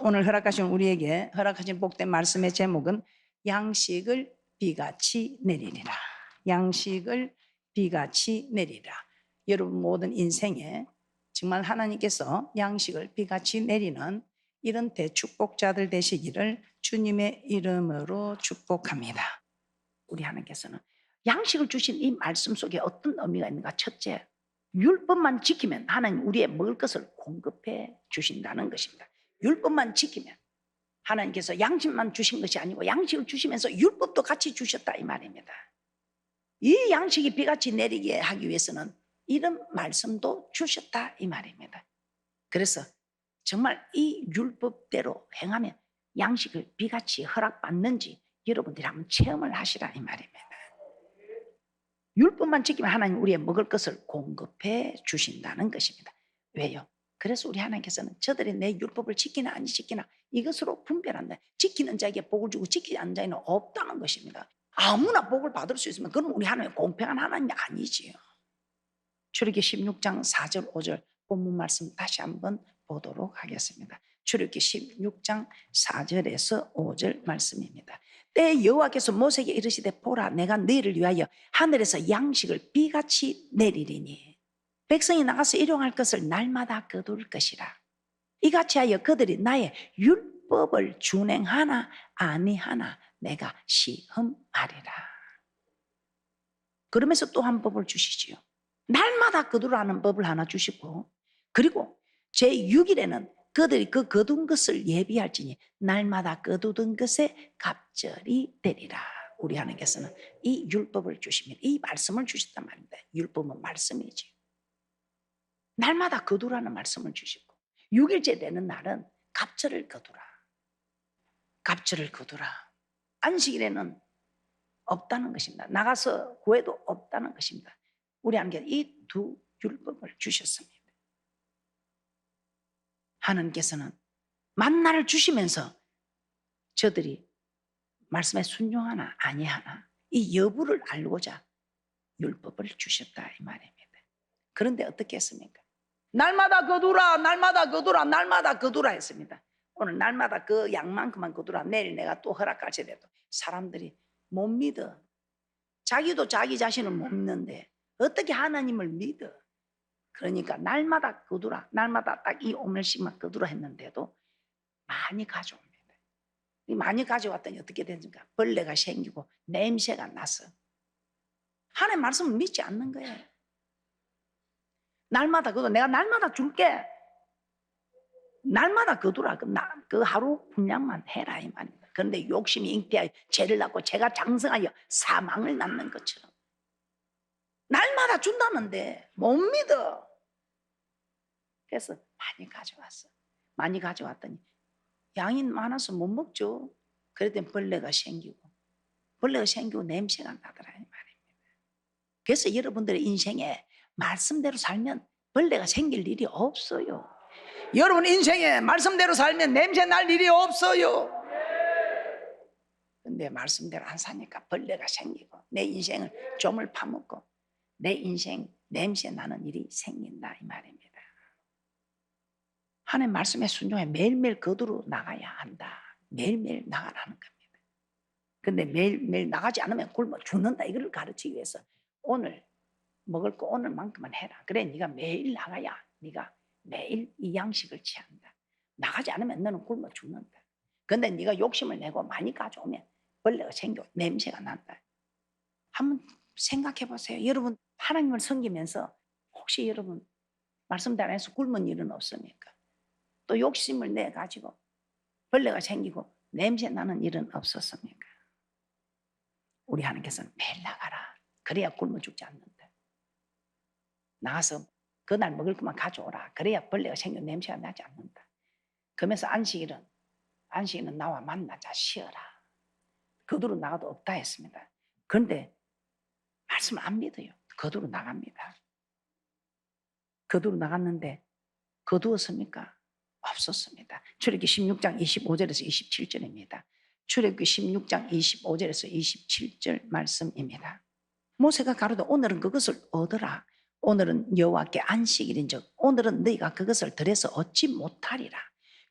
오늘 허락하신 우리에게 허락하신 복된 말씀의 제목은 양식을 비같이 내리리라. 양식을 비같이 내리라. 여러분 모든 인생에 정말 하나님께서 양식을 비같이 내리는 이런 대축복자들 되시기를 주님의 이름으로 축복합니다. 우리 하나님께서는 양식을 주신 이 말씀 속에 어떤 의미가 있는가? 첫째, 율법만 지키면 하나님 우리의 먹을 것을 공급해 주신다는 것입니다. 율법만 지키면 하나님께서 양식만 주신 것이 아니고 양식을 주시면서 율법도 같이 주셨다 이 말입니다. 이 양식이 비같이 내리게 하기 위해서는 이런 말씀도 주셨다 이 말입니다. 그래서 정말 이 율법대로 행하면 양식을 비같이 허락받는지 여러분들이 한번 체험을 하시라 이 말입니다. 율법만 지키면 하나님 우리의 먹을 것을 공급해 주신다는 것입니다. 왜요? 그래서 우리 하나님께서는 저들이 내 율법을 지키나 안 지키나 이것으로 분별한다. 지키는 자에게 복을 주고 지키지 않는 자에는 없다는 것입니다. 아무나 복을 받을 수 있으면 그럼 우리 하나님 공평한 하나님이 아니지요. 출애굽기 16장 4절 5절 본문 말씀 다시 한번 보도록 하겠습니다. 출애굽기 16장 4절에서 5절 말씀입니다. 때 여호와께서 모세에게 이르시되 보라 내가 너희를 위하여 하늘에서 양식을 비같이 내리리니 백성이 나가서 일용할 것을 날마다 거둘 것이라. 이같이 하여 그들이 나의 율법을 준행하나 아니하나 내가 시험하리라. 그러면서 또 한 법을 주시지요. 날마다 거두라는 법을 하나 주시고, 그리고 제6일에는 그들이 그 거둔 것을 예비할지니 날마다 거두던 것에 갑절이 되리라. 우리 하나님께서는 이 율법을 주시면 이 말씀을 주셨단 말입니다. 율법은 말씀이지. 날마다 거두라는 말씀을 주시고 6일째 되는 날은 갑절을 거두라. 갑절을 거두라. 안식일에는 없다는 것입니다. 나가서 구해도 없다는 것입니다. 우리 하나님께서 이 두 율법을 주셨습니다. 하나님께서는 만나를 주시면서 저들이 말씀에 순종하나 아니하나 이 여부를 알고자 율법을 주셨다 이 말입니다. 그런데 어떻게 했습니까? 날마다 거두라 날마다 거두라 날마다 거두라 했습니다. 오늘 날마다 그 양만큼만 거두라 내일 내가 또 허락할지 돼도 사람들이 못 믿어. 자기도 자기 자신을 못 믿는데 어떻게 하나님을 믿어? 그러니까 날마다 거두라 날마다 딱 이 오멜씩만 거두라 했는데도 많이 가져옵니다. 많이 가져왔더니 어떻게 되는가? 벌레가 생기고 냄새가 나서 하나님 말씀을 믿지 않는 거예요. 날마다 거두 내가 날마다 줄게. 날마다 거두라. 그 하루 분량만 해라 이 말입니다. 그런데 욕심이 잉태하여 죄를 낳고 죄가 장성하여 사망을 낳는 것처럼 날마다 준다는데 못 믿어. 그래서 많이 가져왔어. 많이 가져왔더니 양이 많아서 못 먹죠. 그랬더니 벌레가 생기고 냄새가 나더라 이 말입니다. 그래서 여러분들의 인생에 말씀대로 살면 벌레가 생길 일이 없어요. 여러분 인생에 말씀대로 살면 냄새 날 일이 없어요. 근데 말씀대로 안 사니까 벌레가 생기고 내 인생을 좀을 파먹고 내 인생 냄새 나는 일이 생긴다 이 말입니다. 하나님 말씀에 순종해 매일매일 거두러 나가야 한다. 매일매일 나가라는 겁니다. 근데 매일매일 나가지 않으면 굶어 죽는다 이걸 가르치기 위해서 오늘 먹을 거 오늘만큼만 해라. 그래 네가 매일 나가야 네가 매일 이 양식을 취한다. 나가지 않으면 너는 굶어 죽는다. 근데 네가 욕심을 내고 많이 가져오면 벌레가 생겨 냄새가 난다. 한번 생각해 보세요. 여러분 하나님을 섬기면서 혹시 여러분 말씀대로 해서 굶은 일은 없습니까? 또 욕심을 내 가지고 벌레가 생기고 냄새 나는 일은 없었습니까? 우리 하나님께서는 매일 나가라. 그래야 굶어 죽지 않는다. 나가서 그날 먹을 것만 가져오라. 그래야 벌레가 생겨 냄새가 나지 않는다. 그러면서 안식일은 나와 만나자 쉬어라. 거두러 나가도 없다 했습니다. 그런데 말씀을 안 믿어요. 거두러 나갑니다. 거두러 나갔는데 거두었습니까? 없었습니다. 출애굽기 16장 25절에서 27절입니다. 출애굽기 16장 25절에서 27절 말씀입니다. 모세가 가로되 오늘은 그것을 얻으라. 오늘은 여호와께 안식일인즉 오늘은 너희가 그것을 들여서 얻지 못하리라.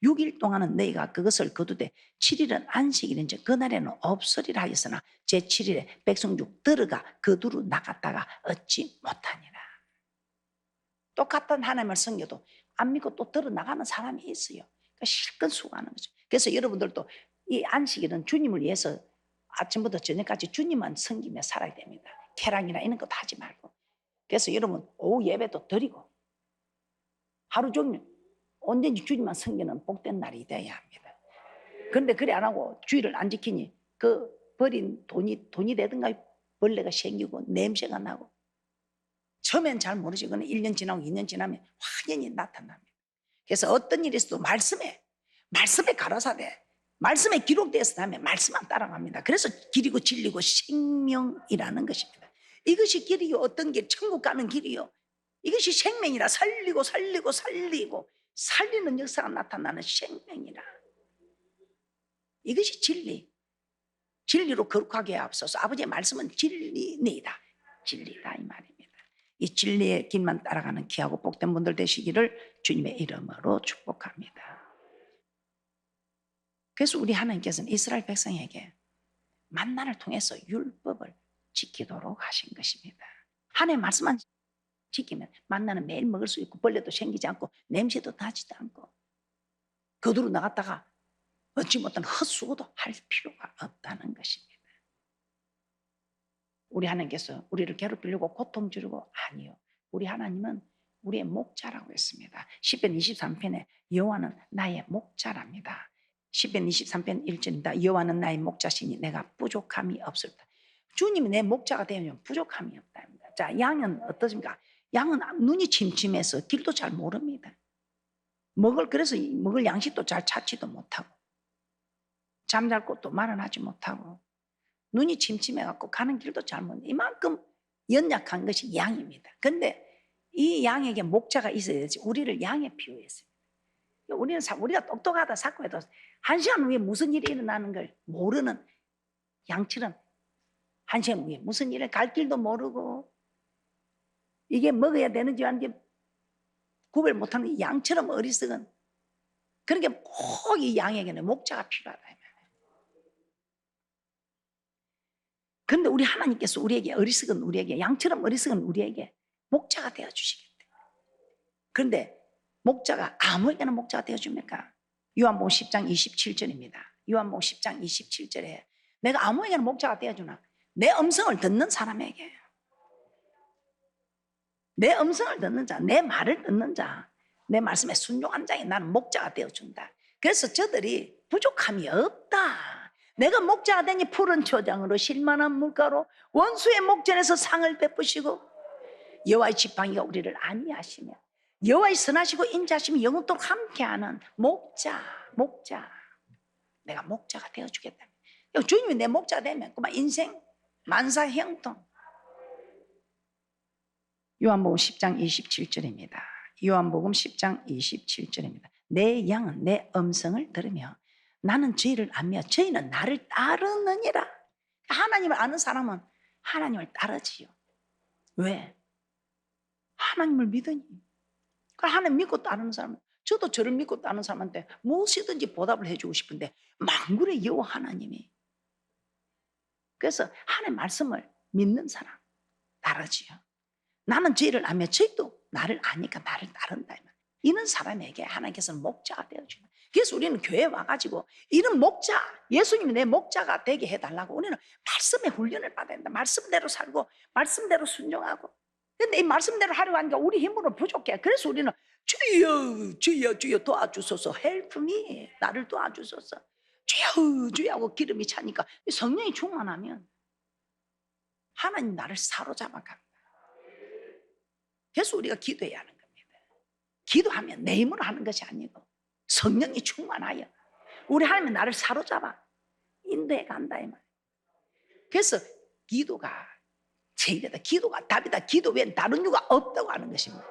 6일 동안은 너희가 그것을 거두되 7일은 안식일인지 그날에는 없으리라 하였으나 제7일에 백성 중 들어가 거두러 나갔다가 얻지 못하니라. 똑같은 하나님을 섬겨도 안 믿고 또 들어 나가는 사람이 있어요. 그러니까 실컷 수고하는 거죠. 그래서 여러분들도 이 안식일은 주님을 위해서 아침부터 저녁까지 주님만 섬기며 살아야 됩니다. 쾌락이나 이런 것도 하지 말고. 그래서 여러분 오후 예배도 드리고 하루 종일 언제든지 주님만 섬기는 복된 날이 되어야 합니다. 그런데 그래 안 하고 주의를 안 지키니 그 버린 돈이 되든가 벌레가 생기고 냄새가 나고 처음엔 잘 모르지. 그건 1년 지나고 2년 지나면 확연히 나타납니다. 그래서 어떤 일이 있어도 말씀에 가라사대 말씀에 기록되어서 하면 말씀만 따라갑니다. 그래서 길이고 진리고 생명이라는 것입니다. 이것이 길이요. 어떤 길? 천국 가는 길이요. 이것이 생명이라. 살리고 살리는 역사가 나타나는 생명이라. 이것이 진리로 거룩하게 앞서서 아버지의 말씀은 진리니다. 진리다 이 말입니다. 이 진리의 길만 따라가는 귀하고 복된 분들 되시기를 주님의 이름으로 축복합니다. 그래서 우리 하나님께서는 이스라엘 백성에게 만나를 통해서 율법을 지키도록 하신 것입니다. 하나님의 말씀만 지키면 만나는 매일 먹을 수 있고 벌레도 생기지 않고 냄새도 나지도 않고 거두러 나갔다가 얻지 못한 헛수고도 할 필요가 없다는 것입니다. 우리 하나님께서 우리를 괴롭히려고 고통 주려고 아니요. 우리 하나님은 우리의 목자라고 했습니다. 시편 23편에 여호와는 나의 목자랍니다. 시편 23편 1절입니다. 여호와는 나의 목자시니 내가 부족함이 없을다. 주님이 내 목자가 되면 부족함이 없답니다. 자, 양은 어떻습니까? 양은 눈이 침침해서 길도 잘 모릅니다. 그래서 먹을 양식도 잘 찾지도 못하고 잠잘 곳도 마련하지 못하고 눈이 침침해갖고 가는 길도 잘 모르는 이만큼 연약한 것이 양입니다. 그런데 이 양에게 목자가 있어야 되지. 우리를 양에 비유했습니다. 우리가 똑똑하다 자꾸 해도 한 시간 후에 무슨 일이 일어나는 걸 모르는 양처럼 한 시간 후에 무슨 일을 갈 길도 모르고 이게 먹어야 되는지 아닌지 구별 못하는 양처럼 어리석은 그런 게 꼭 이 양에게는 목자가 필요하다. 그런데 우리 하나님께서 우리에게 어리석은 우리에게 양처럼 어리석은 우리에게 목자가 되어주시겠대. 그런데 목자가 아무에게나 목자가 되어줍니까? 요한복음 10장 27절입니다. 요한복음 10장 27절에 내가 아무에게나 목자가 되어주나? 내 음성을 듣는 사람에게, 내 음성을 듣는 자, 내 말을 듣는 자, 내 말씀에 순종한 자에 나는 목자가 되어준다. 그래서 저들이 부족함이 없다. 내가 목자가 되니 푸른 초장으로 실만한 물가로 원수의 목전에서 상을 베푸시고 여호와의 지팡이가 우리를 안위하시며 여호와의 선하시고 인자하심이 영원토록 함께하는 목자. 내가 목자가 되어주겠다. 주님이 내 목자가 되면 그만 인생 만사 형통. 요한복음 10장 27절입니다. 요한복음 10장 27절입니다. 내 양은 내 음성을 들으며 나는 저희를 알며 저희는 나를 따르느니라. 하나님을 아는 사람은 하나님을 따르지요. 왜? 하나님을 믿으니. 하나님 믿고 따르는 사람은 저도 저를 믿고 따르는 사람한테 무엇이든지 보답을 해주고 싶은데 만군의 여호와 하나님이. 그래서 하나님의 말씀을 믿는 사람 따르지요. 나는 저희를 알며 저희도 나를 아니까 나를 따른다. 이런 사람에게 하나님께서는 목자가 되어주는. 그래서 우리는 교회에 와가지고 이런 목자, 예수님이 내 목자가 되게 해달라고 우리는 말씀의 훈련을 받아야 된다. 말씀대로 살고 말씀대로 순종하고. 근데 이 말씀대로 하려고 하니까 우리 힘으로 부족해. 그래서 우리는 주여 도와주소서. help me. 나를 도와주소서. 주여 하고 기름이 차니까 성령이 충만하면 하나님 나를 사로잡아 갑니다. 그래서 우리가 기도해야 하는 겁니다. 기도하면 내 힘으로 하는 것이 아니고 성령이 충만하여 우리 하나님이 나를 사로잡아 인도해 간다 이 말. 그래서 기도가 제일이다. 기도가 답이다. 기도 외엔 다른 이유가 없다고 하는 것입니다.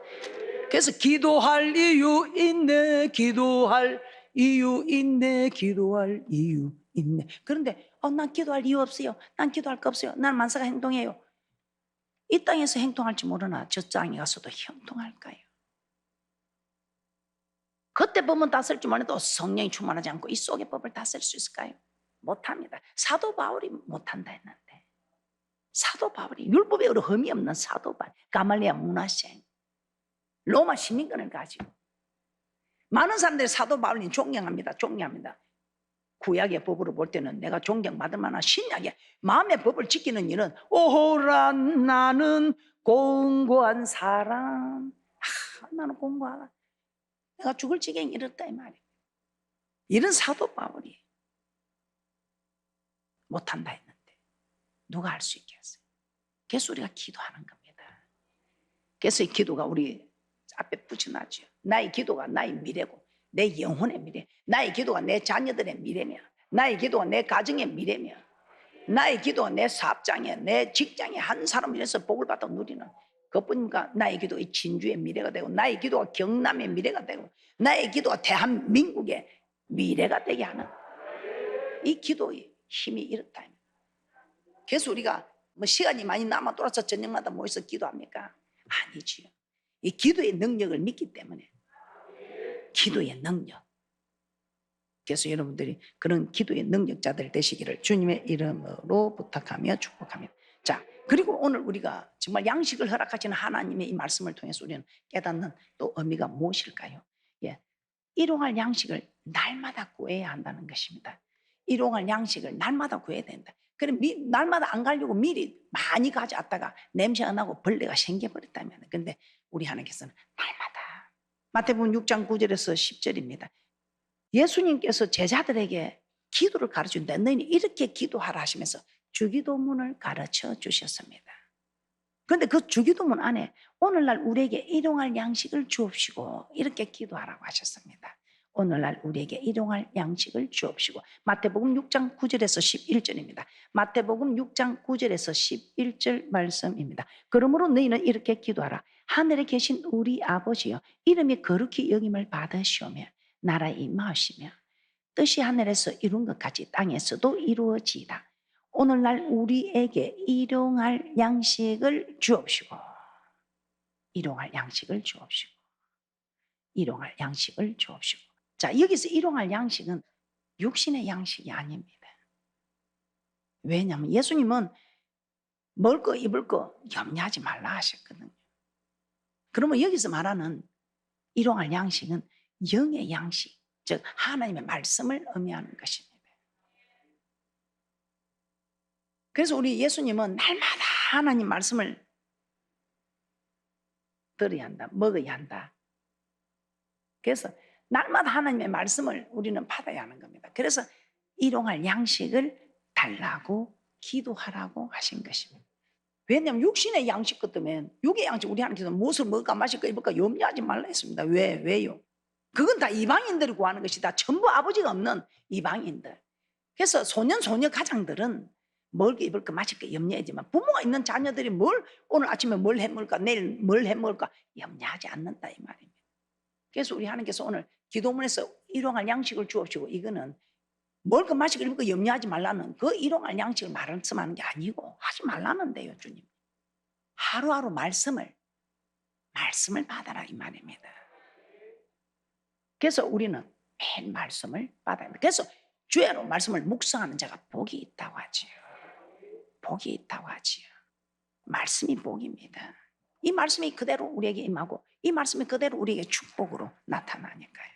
그래서 기도할 이유 있네. 기도할 이유 있네. 기도할 이유 있네. 그런데 난 기도할 이유 없어요. 난 기도할 거 없어요. 난 만사가 행동해요. 이 땅에서 행동할지 모르나 저 땅에 가서도 형통할까요? 그때 법은 다 쓸 줄 몰라도 성령이 충만하지 않고 이 속의 법을 다 쓸 수 있을까요? 못합니다. 사도 바울이 못한다 했는데, 사도 바울이 율법에 흠이 없는 사도 바울, 가말리아 문화생, 로마 시민권을 가지고 많은 사람들이 사도 바울이 존경합니다. 존경합니다. 구약의 법으로 볼 때는 내가 존경받을 만한 신약의 마음의 법을 지키는 일은 오호라 나는 공고한 사람. 나는 공고하다. 내가 죽을 지경에 이르렀다 이 말이에요. 이런 사도 바울이 못한다 했는데 누가 할 수 있겠어요? 그래서 우리가 기도하는 겁니다. 그래서 이 기도가 우리 앞에 붙여놨죠. 나의 기도가 나의 미래고 내 영혼의 미래, 나의 기도가 내 자녀들의 미래며, 나의 기도가 내 가정의 미래며, 나의 기도가 내 사업장에, 내 직장에 한 사람을 위해서 복을 받아 누리는 그뿐인가. 나의 기도가 진주의 미래가 되고, 나의 기도가 경남의 미래가 되고, 나의 기도가 대한민국의 미래가 되게 하는 이 기도의 힘이 이렇다. 그래서 우리가 뭐 시간이 많이 남아 돌아서 저녁마다 모여서 기도합니까? 아니지요. 이 기도의 능력을 믿기 때문에. 기도의 능력. 그래서 여러분들이 그런 기도의 능력자들 되시기를 주님의 이름으로 부탁하며 축복합니다. 자, 그리고 오늘 우리가 정말 양식을 허락하시는 하나님의 이 말씀을 통해서 우리는 깨닫는 또 의미가 무엇일까요? 예, 일용할 양식을 날마다 구해야 한다는 것입니다. 일용할 양식을 날마다 구해야 된다. 그럼 날마다 안 가려고 미리 많이 가져왔다가 냄새 안 나고 벌레가 생겨버렸다면, 근데 우리 하나님께서는 날마다. 마태복음 6장 9절에서 10절입니다. 예수님께서 제자들에게 기도를 가르치는데 너희는 이렇게 기도하라 하시면서 주기도문을 가르쳐 주셨습니다. 그런데 그 주기도문 안에 오늘날 우리에게 일용할 양식을 주옵시고 이렇게 기도하라고 하셨습니다. 오늘날 우리에게 일용할 양식을 주옵시고. 마태복음 6장 9절에서 11절입니다. 마태복음 6장 9절에서 11절 말씀입니다. 그러므로 너희는 이렇게 기도하라. 하늘에 계신 우리 아버지여, 이름이 거룩히 여김을 받으시오며 나라에 임하시며 뜻이 하늘에서 이룬 것 같이 땅에서도 이루어지이다. 오늘날 우리에게 일용할 양식을 주옵시고. 일용할 양식을 주옵시고. 일용할 양식을 주옵시고. 자, 여기서 일용할 양식은 육신의 양식이 아닙니다. 왜냐하면 예수님은 먹을 거 입을 거 염려하지 말라 하셨거든요. 그러면 여기서 말하는 일용할 양식은 영의 양식, 즉 하나님의 말씀을 의미하는 것입니다. 그래서 우리 예수님은 날마다 하나님 말씀을 들어야 한다, 먹어야 한다. 그래서 날마다 하나님의 말씀을 우리는 받아야 하는 겁니다. 그래서 일용할 양식을 달라고 기도하라고 하신 것입니다. 왜냐하면 육신의 양식 같으면 육의 양식, 우리 하나님께서 무엇을 먹을까 마실까 입을까 염려하지 말라 했습니다. 왜요? 그건 다 이방인들이 구하는 것이다. 전부 아버지가 없는 이방인들. 그래서 소녀 가장들은 먹을 거 입을 거 마실 거 염려하지만 부모가 있는 자녀들이 오늘 아침에 뭘 해먹을까 내일 뭘 해먹을까 염려하지 않는다 이 말입니다. 그래서 우리 하나님께서 오늘 기도문에서 일용할 양식을 주옵시고, 이거는 먹을 거 마실 거 입을 거 염려하지 말라는 그 일용할 양식을 말씀하는 게 아니고 하지 말라는데요. 주님 하루하루 말씀을 받아라 이 말입니다. 그래서 우리는 매일 말씀을 받아야 합니다. 그래서 주야로 말씀을 묵상하는 자가 복이 있다고 하지요. 복이 있다고 하지요. 말씀이 복입니다. 이 말씀이 그대로 우리에게 임하고 이 말씀이 그대로 우리에게 축복으로 나타나니까요.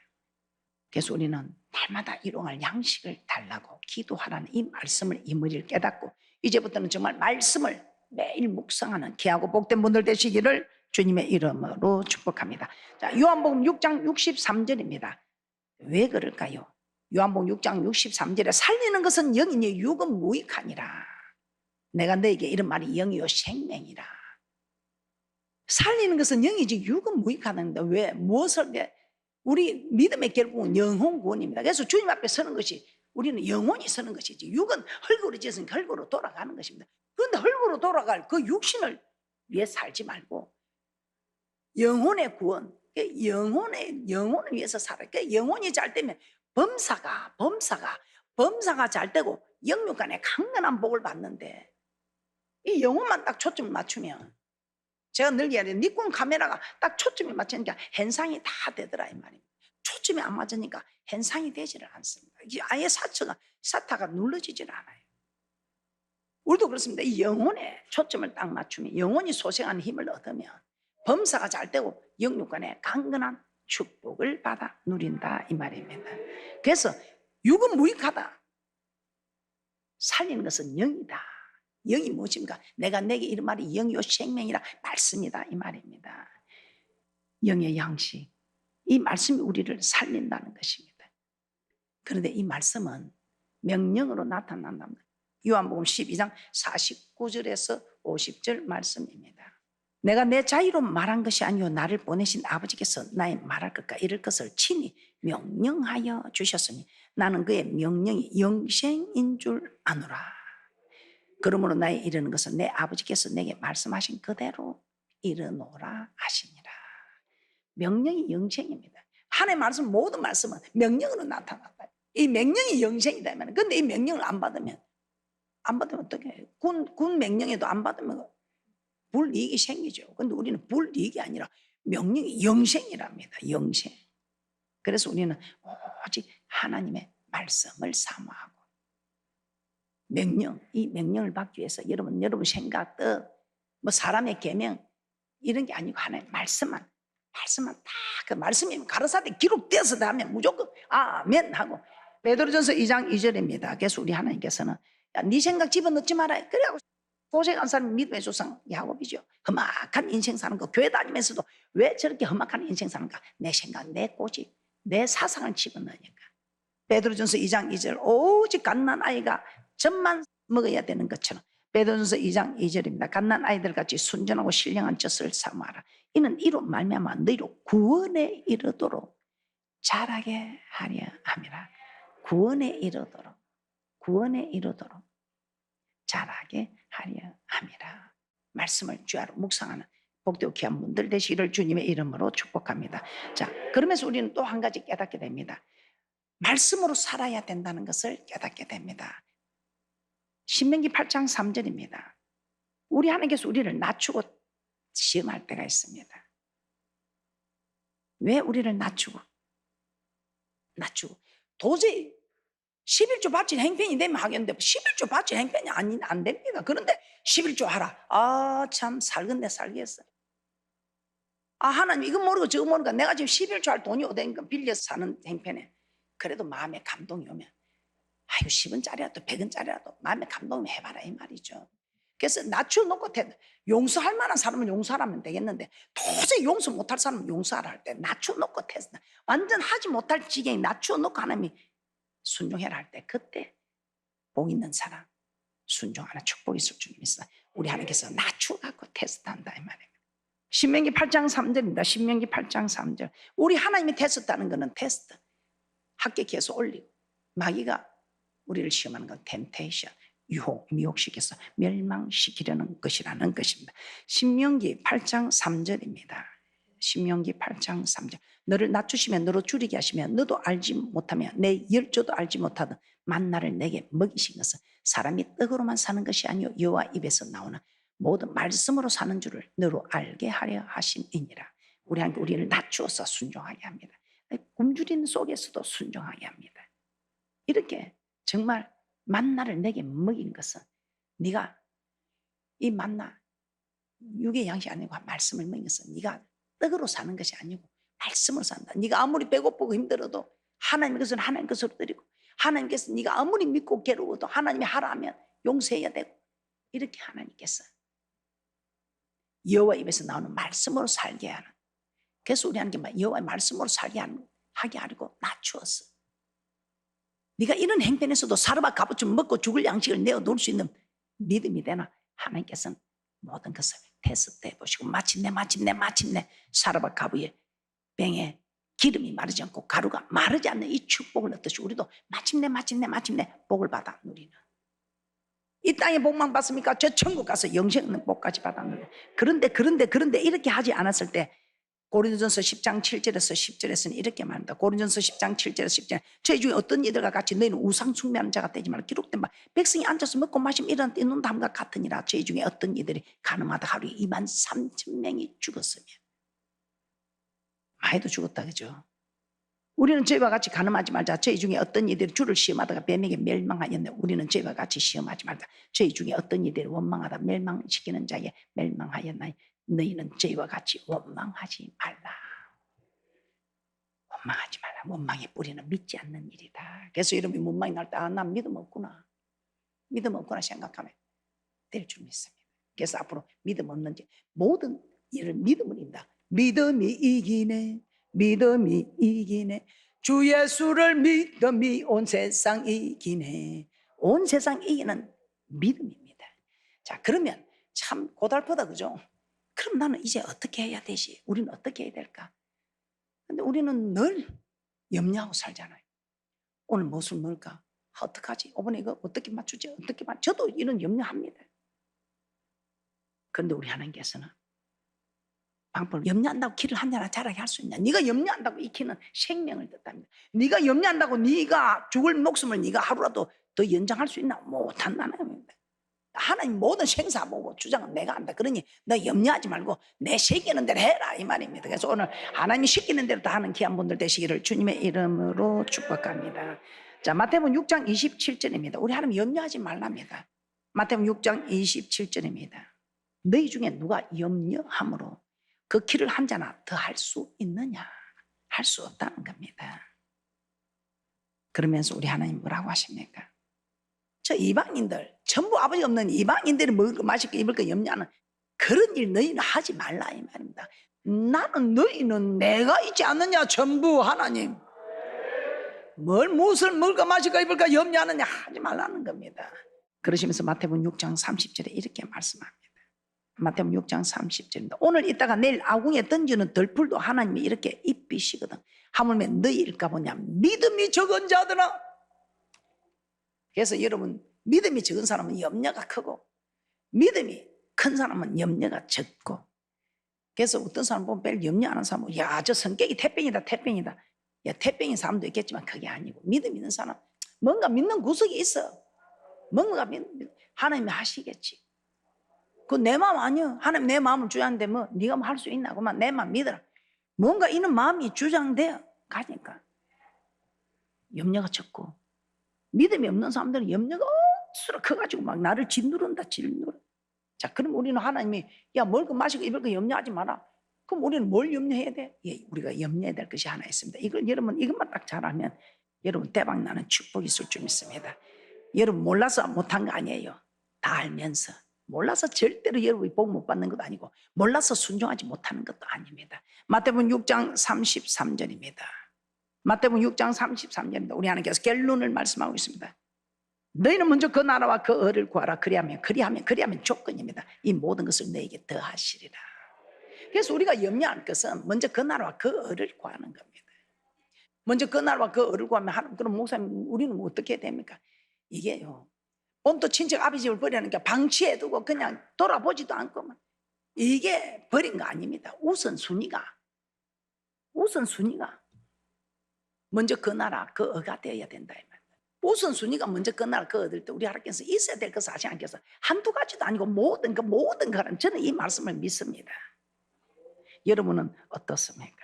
그래서 우리는 날마다 일용할 양식을 달라고 기도하라는 이 말씀을 이무리를 깨닫고 이제부터는 정말 말씀을 매일 묵상하는 귀하고 복된 분들 되시기를 주님의 이름으로 축복합니다. 자, 요한복음 6장 63절입니다. 왜 그럴까요? 요한복음 6장 63절에 살리는 것은 영이니 육은 무익하니라. 내가 너에게 이런 말이 영이요 생명이라. 살리는 것은 영이지 육은 무익하다는데 왜? 무엇을? 우리 믿음의 결국은 영혼 구원입니다. 그래서 주님 앞에 서는 것이 우리는 영혼이 서는 것이지 육은 흙으로 지었으니까 흙으로 돌아가는 것입니다. 그런데 흙으로 돌아갈 그 육신을 위해 살지 말고 영혼의 구원, 영혼을 위해서 살아요. 영혼이 잘 되면 범사가 잘 되고 영육간에 강건한 복을 받는데 이 영혼만 딱 초점을 맞추면 제가 늘 이야기해요. 니콘 카메라가 딱 초점이 맞추니까 현상이 다 되더라 이 말입니다. 초점이 안 맞으니까 현상이 되지를 않습니다. 이게 아예 사타가 눌러지질 않아요. 우리도 그렇습니다. 이 영혼에 초점을 딱 맞추면, 영혼이 소생하는 힘을 얻으면 범사가 잘 되고 영육간에 강건한 축복을 받아 누린다 이 말입니다. 그래서 육은 무익하다. 살리는 것은 영이다. 영이 무엇입니까? 내가 내게 이런 말이 영이요 생명이라 말씀이다 이 말입니다. 영의 양식, 이 말씀이 우리를 살린다는 것입니다. 그런데 이 말씀은 명령으로 나타난답니다. 요한복음 12장 49절에서 50절 말씀입니다. 내가 내 자유로 말한 것이 아니요 나를 보내신 아버지께서 나의 말할 것과 이럴 것을 친히 명령하여 주셨으니 나는 그의 명령이 영생인 줄 아노라. 그러므로 나의 이르는 것은 내 아버지께서 내게 말씀하신 그대로 이르노라 하시니라. 명령이 영생입니다. 하나님의 말씀, 모든 말씀은 명령으로 나타난다. 이 명령이 영생이다. 그런데 이 명령을 안 받으면 어떻게 해요? 군 명령에도 안 받으면 불이익이 생기죠. 그런데 우리는 불이익이 아니라 명령이 영생이랍니다. 영생. 그래서 우리는 오직 하나님의 말씀을 사모하고 명령, 이 명령을 받기 위해서 여러분 생각, 뜻, 뭐 사람의 계명 이런 게 아니고 하나님의 말씀만 다 그 말씀이 가라사대 기록되어서 하면 무조건 아멘 하고. 베드로전서 2장 2절입니다. 그래서 우리 하나님께서는 야, 네 생각 집어넣지 마라. 그래갖고 고생한 사람이 믿음의 조상 야곱이죠. 험악한 인생 사는 거, 교회 다니면서도 왜 저렇게 험악한 인생 사는가? 내 생각, 내 고집, 내 사상을 집어넣으니까. 베드로전서 2장 2절, 오직 갓난 아이가 젖만 먹어야 되는 것처럼 베드로전서 2장 2절입니다. 갓난 아이들 같이 순전하고 신령한 젖을 사모하라. 이는 이로 말미암아 너희로 구원에 이르도록 자라게 하려 함이라. 구원에 이르도록 자라게 하려 함이라. 말씀을 주야로 묵상하는 복되고 귀한 분들 되시기를 주님의 이름으로 축복합니다. 자, 그러면서 우리는 또 한 가지 깨닫게 됩니다. 말씀으로 살아야 된다는 것을 깨닫게 됩니다. 신명기 8장 3절입니다. 우리 하나님께서 우리를 낮추고 시험할 때가 있습니다. 왜 우리를 낮추고 도저히 11조 바친 행편이 되면 하겠는데 11조 바친 행편이 안 됩니다. 그런데 11조 하라. 아, 참 살겠네 살겠어. 아, 하나님 이거 모르고 저거 모르고 내가 지금 11조 할 돈이 어딘가 빌려서 사는 행편에 그래도 마음에 감동이 오면 아유 10원짜리라도 100원짜리라도 마음에 감동이 해봐라 이 말이죠. 그래서 낮춰놓고 용서할 만한 사람은 용서하면 되겠는데 도저히 용서 못할 사람은 용서하라 할 때 낮춰놓고 테스트 완전 하지 못할 지경에 낮춰놓고 하나님이 순종해라 할 때 그때 복 있는 사람 순종하는 축복이 있을 줄 믿습니다. 우리 하나님께서 낮춰갖고 테스트한다 이 말입니다. 신명기 8장 3절입니다. 신명기 8장 3절. 우리 하나님이 테스트하는 것은 테스트 합격해서 올리고 마귀가 우리를 시험하는 건 템테이션 유혹, 미혹시켜서 멸망시키려는 것이라는 것입니다. 신명기 8장 3절입니다. 신명기 8장 3절. 너를 낮추시면 너로 줄이게 하시면 너도 알지 못하며 내 열조도 알지 못하던 만나를 내게 먹이신 것은 사람이 떡으로만 사는 것이 아니요 여호와 입에서 나오는 모든 말씀으로 사는 줄을 너로 알게 하려 하심이니라. 우리 하나님 우리를 낮추어서 순종하게 합니다. 굶주린 속에서도 순종하게 합니다. 이렇게 정말 만나를 내게 먹인 것은 네가 이 만나 육의 양식 아니고 말씀을 먹인 것은 네가 떡으로 사는 것이 아니고 말씀으로 산다. 네가 아무리 배고프고 힘들어도 하나님 것은 하나님 것으로 드리고 하나님께서 네가 아무리 믿고 괴로워도 하나님이 하라 하면 용서해야 되고 이렇게 하나님께서 여호와 입에서 나오는 말씀으로 살게 하는. 그래서 우리 하나님께 여호와의 말씀으로 살게 하게 하려고 낮추었어. 네가 이런 행편에서도 사르바 값어치 먹고 죽을 양식을 내어놓을 수 있는 믿음이 되나? 하나님께서는 모든 것을 테스트해 보시고 마침내 사르바 값의 병에 기름이 마르지 않고 가루가 마르지 않는 이 축복을 얻듯이 우리도 마침내 복을 받아 누리는. 이 땅에 복만 받습니까? 저 천국 가서 영생 있는 복까지 받았는데 그런데 이렇게 하지 않았을 때 고린도전서 10장 7절에서 10절에서는 이렇게 말합니다. 고린도전서 10장 7절에서 10절. 저희 중에 어떤 이들과 같이 너희는 우상 숭배하는 자가 되지 말라. 기록된 바 백성이 앉아서 먹고 마시면 일어나 뛰는 담과 같으니라. 저희 중에 어떤 이들이 가늠하다 하루에 23,000명이 죽었으며 많이도 죽었다 그죠? 우리는 저희와 같이 간음하지 말자. 저희 중에 어떤 이들이 주를 시험하다가 뱀에게 멸망하였네. 우리는 저희와 같이 시험하지 말자. 저희 중에 어떤 이들이 원망하다 멸망시키는 자에게 멸망하였나니 너희는 저희와 같이 원망하지 말라. 원망하지 말라. 원망의 뿌리는 믿지 않는 일이다. 그래서 여러분이 원망이 날 때 난 믿음 없구나. 믿음 없구나 생각하면 될 줄 믿습니다. 그래서 앞으로 믿음 없는지 모든 일을 믿음을 인다. 믿음이 이기네. 믿음이 이기네. 주 예수를 믿음이 온 세상 이기네. 온 세상 이기는 믿음입니다. 자, 그러면 참 고달프다, 그죠? 그럼 나는 이제 어떻게 해야 되지? 우리는 어떻게 해야 될까? 근데 우리는 늘 염려하고 살잖아요. 오늘 무엇을 먹을까? 어떡하지? 이번에 이거 어떻게 맞추지? 어떻게 저도 이런 염려합니다. 그런데 우리 하나님께서는 방법을 염려한다고 길을 한자나 자라게 할 수 있냐? 네가 염려한다고 이 길은 생명을 뜻합니다. 네가 염려한다고 네가 죽을 목숨을 네가 하루라도 더 연장할 수 있나? 못한다는 겁니다. 하나님 모든 생사 보고 주장은 내가 한다. 그러니 너 염려하지 말고 내 시키는 대로 해라 이 말입니다. 그래서 오늘 하나님이 시키는 대로 다 하는 귀한 분들 되시기를 주님의 이름으로 축복합니다. 자, 마태복음 6장 27절입니다. 우리 하나님 염려하지 말랍니다. 마태복음 6장 27절입니다. 너희 중에 누가 염려함으로 그 길을 한 자나 더 할 수 있느냐? 할 수 없다는 겁니다. 그러면서 우리 하나님 뭐라고 하십니까? 저 이방인들, 전부 아버지 없는 이방인들이 먹을 거 마실 거 입을 거 염려하는 그런 일 너희는 하지 말라 이 말입니다. 나는 너희는 내가 있지 않느냐? 전부 하나님 무엇을 먹을 거 마실 거 입을 거 염려하느냐? 하지 말라는 겁니다. 그러시면서 마태복음 6장 30절에 이렇게 말씀합니다. 마태복음 6장 30절입니다. 오늘 있다가 내일 아궁이에 던지는 덜풀도 하나님이 이렇게 입히시거든. 하물며 너희일까 보냐? 믿음이 적은 자들아. 그래서 여러분 믿음이 적은 사람은 염려가 크고 믿음이 큰 사람은 염려가 적고. 그래서 어떤 사람 보면 별 염려 안 하는 사람은 야, 저 성격이 태병이다 태병이다. 야, 태병인 사람도 있겠지만 그게 아니고 믿음 있는 사람 뭔가 믿는 구석이 있어. 뭔가 하나님이 하시겠지. 그 내 마음 아니야. 하나님 내 마음을 주장하는데 뭐 네가 뭐 할 수 있나? 그만 내 마음 믿어라. 뭔가 이런 마음이 주장돼야 가니까 염려가 적고 믿음이 없는 사람들은 염려가 억수로 커가지고 막 나를 짓누른다 짓누르. 자, 그럼 우리는 하나님이 야, 먹을 거 마시고 입을 거 염려하지 마라. 그럼 우리는 뭘 염려해야 돼? 예, 우리가 염려해야 될 것이 하나 있습니다. 이걸 여러분 이것만 딱 잘하면 여러분 대박 나는 축복이 있을 줄 믿습니다. 여러분 몰라서 못한 거 아니에요. 다 알면서. 몰라서 절대로 여러분이 복 못 받는 것도 아니고 몰라서 순종하지 못하는 것도 아닙니다. 마태복음 6장 33절입니다. 마태복음 6장 33절입니다. 우리 하나님께서 결론을 말씀하고 있습니다. 너희는 먼저 그 나라와 그 의를 구하라. 그리하면 조건입니다. 이 모든 것을 너에게 더하시리라. 그래서 우리가 염려할 것은 먼저 그 나라와 그 의를 구하는 겁니다. 먼저 그 나라와 그 의를 구하면 그럼 목사님 우리는 어떻게 해야 됩니까? 이게요. 본토 친척 아버지를 버리니까 방치해두고 그냥 돌아보지도 않고만 이게 버린 거 아닙니다. 우선순위가 먼저 그 나라 그 의가 되어야 된다. 우선순위가 먼저 그 나라 그 얻을 때 우리 하나님께서 있어야 될 것을 하지 않겠어. 한두 가지도 아니고 모든 거는 저는 이 말씀을 믿습니다. 여러분은 어떻습니까?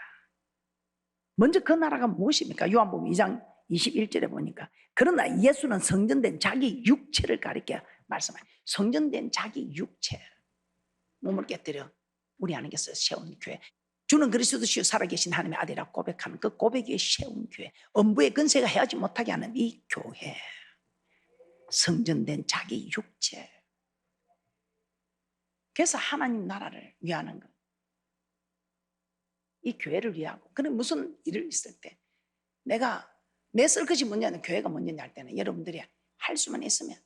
먼저 그 나라가 무엇입니까? 요한복음 2장 21절에 보니까 그러나 예수는 성전된 자기 육체를 가리켜 말씀해요. 성전된 자기 육체 몸을 깨뜨려 우리 하나님께서 세운 교회. 주는 그리스도시요 살아계신 하나님의 아들이라고 고백하는 그 고백 위에 세운 교회. 엄부의 근세가 해하지 못하게 하는 이 교회. 성전된 자기 육체. 그래서 하나님 나라를 위하는 것. 이 교회를 위하고. 그럼 무슨 일을 있을 때 내가 내 쓸 것이 뭐냐면 교회가 뭐냐냐 할 때는 여러분들이 할 수만 있으면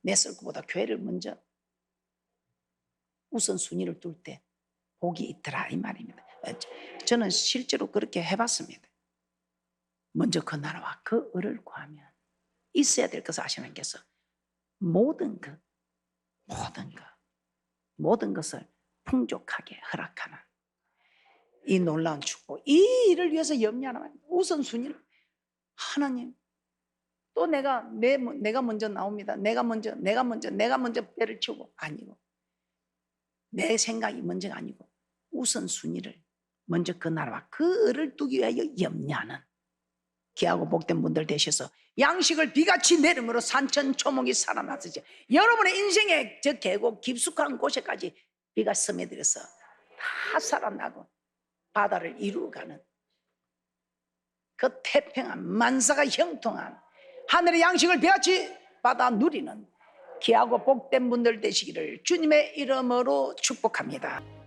내 쓸 것보다 교회를 먼저 우선순위를 둘 때 복이 있더라 이 말입니다. 저는 실제로 그렇게 해봤습니다. 먼저 그 나라와 그 의를 구하면 있어야 될 것을 하시는께서 모든 것을 풍족하게 허락하는 이 놀라운 축복. 이 일을 위해서 염려하는 우선순위를 하나님 또 내가 먼저 나옵니다. 내가 먼저 배를 치우고 아니고 내 생각이 먼저가 아니고 우선순위를 먼저 그 나라와 그 의를 두기 위하여 염려하는 귀하고 복된 분들 되셔서 양식을 비같이 내림으로 산천초목이 살아나듯이 여러분의 인생의 저 계곡 깊숙한 곳에까지 비가 스며들어서 다 살아나고 바다를 이루어가는 그 태평한 만사가 형통한 하늘의 양식을 비같이 받아 누리는 귀하고 복된 분들 되시기를 주님의 이름으로 축복합니다.